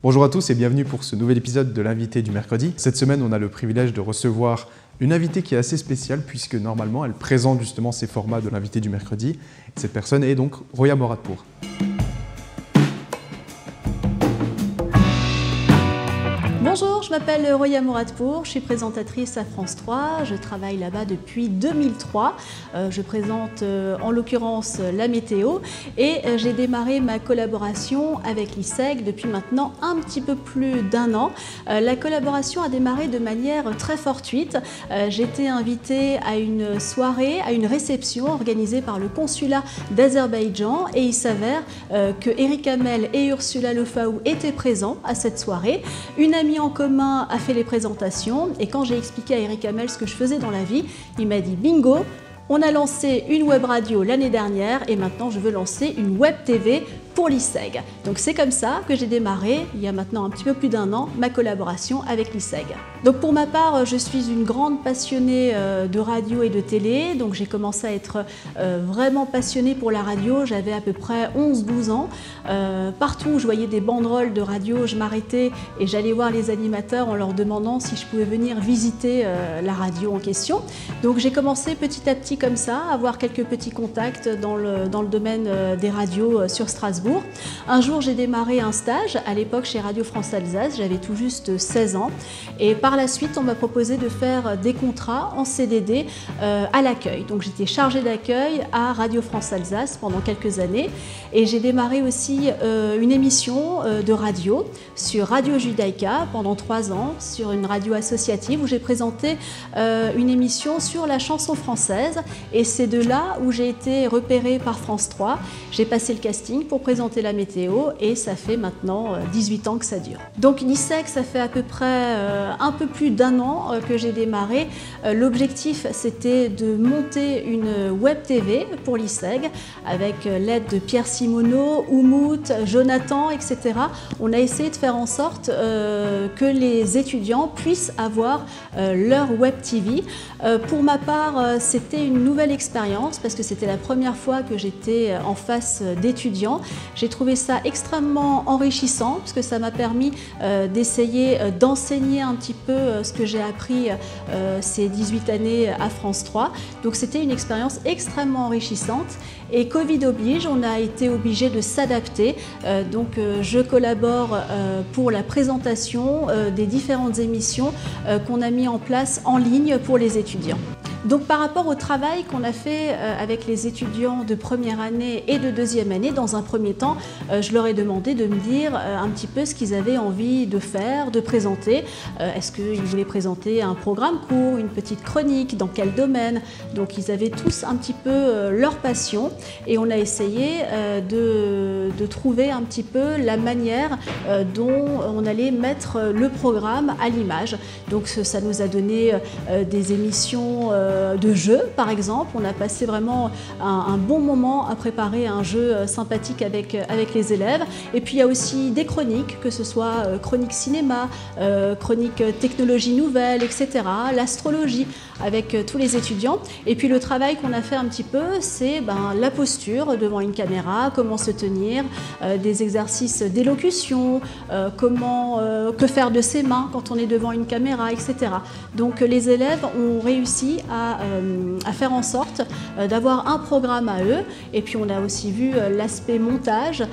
Bonjour à tous et bienvenue pour ce nouvel épisode de l'invité du mercredi. Cette semaine, on a le privilège de recevoir une invitée qui est assez spéciale puisque normalement, elle présente justement ces formats de l'invité du mercredi. Cette personne est donc Roya Moradpour. Bonjour, je m'appelle Roya Moradpour, je suis présentatrice à France 3, je travaille là-bas depuis 2003. Je présente en l'occurrence la météo et j'ai démarré ma collaboration avec l'ISEG depuis maintenant un petit peu plus d'un an. La collaboration a démarré de manière très fortuite. J'ai été invitée à une soirée, à une réception organisée par le consulat d'Azerbaïdjan et il s'avère que Eric Hamel et Ursula Le Faou étaient présents à cette soirée. Une amie en commun a fait les présentations et quand j'ai expliqué à Eric Hamel ce que je faisais dans la vie, il m'a dit bingo, on a lancé une web radio l'année dernière et maintenant je veux lancer une web TV pour l'ISEG. Donc c'est comme ça que j'ai démarré, il y a maintenant un petit peu plus d'un an, ma collaboration avec l'ISEG. Donc pour ma part, je suis une grande passionnée de radio et de télé, donc j'ai commencé à être vraiment passionnée pour la radio, j'avais à peu près 11-12 ans. Partout où je voyais des banderoles de radio, je m'arrêtais et j'allais voir les animateurs en leur demandant si je pouvais venir visiter la radio en question. Donc j'ai commencé petit à petit comme ça, à avoir quelques petits contacts dans le domaine des radios sur Strasbourg. Un jour, j'ai démarré un stage, à l'époque chez Radio France Alsace, j'avais tout juste 16 ans. Et par la suite, on m'a proposé de faire des contrats en CDD à l'accueil. Donc j'étais chargée d'accueil à Radio France Alsace pendant quelques années. Et j'ai démarré aussi une émission de radio sur Radio Judaïka pendant 3 ans, sur une radio associative où j'ai présenté une émission sur la chanson française. Et c'est de là où j'ai été repérée par France 3. J'ai passé le casting pour présenter la météo et ça fait maintenant 18 ans que ça dure. Donc l'ISEG, ça fait à peu près un peu plus d'un an que j'ai démarré. L'objectif, c'était de monter une web TV pour l'ISEG avec l'aide de Pierre Simoneau, Oumout, Jonathan, etc. On a essayé de faire en sorte que les étudiants puissent avoir leur web TV. Pour ma part, c'était une nouvelle expérience parce que c'était la première fois que j'étais en face d'étudiants. J'ai trouvé ça extrêmement enrichissant parce que ça m'a permis d'essayer d'enseigner un petit peu ce que j'ai appris ces 18 années à France 3. Donc c'était une expérience extrêmement enrichissante et Covid oblige, on a été obligé de s'adapter. Donc je collabore pour la présentation des différentes émissions qu'on a mis en place en ligne pour les étudiants. Donc par rapport au travail qu'on a fait avec les étudiants de première année et de deuxième année, dans un premier temps, je leur ai demandé de me dire un petit peu ce qu'ils avaient envie de faire, de présenter. Est-ce qu'ils voulaient présenter un programme court, une petite chronique, dans quel domaine? Donc ils avaient tous un petit peu leur passion et on a essayé de trouver un petit peu la manière dont on allait mettre le programme à l'image. Donc ça nous a donné des émissions de jeux par exemple. On a passé vraiment un bon moment à préparer un jeu sympathique avec les élèves. Et puis il y a aussi des chroniques, que ce soit chronique cinéma, chronique technologie nouvelle, etc. L'astrologie avec tous les étudiants. Et puis le travail qu'on a fait un petit peu, c'est la posture devant une caméra, comment se tenir, des exercices d'élocution, que faire de ses mains quand on est devant une caméra, etc. Donc les élèves ont réussi à faire en sorte d'avoir un programme à eux. Et puis on a aussi vu l'aspect montage,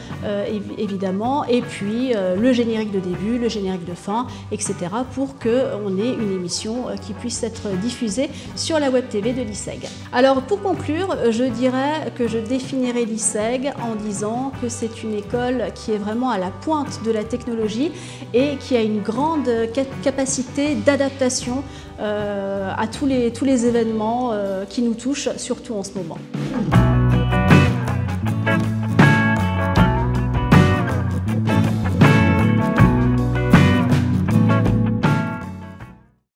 évidemment, et puis le générique de début, le générique de fin, etc. pour qu'on ait une émission qui puisse être diffusée sur la web TV de l'ISEG. Alors pour conclure, je dirais que je définirais l'ISEG en disant que c'est une école qui est vraiment à la pointe de la technologie et qui a une grande capacité d'adaptation à tous les événements qui nous touchent, surtout en ce moment.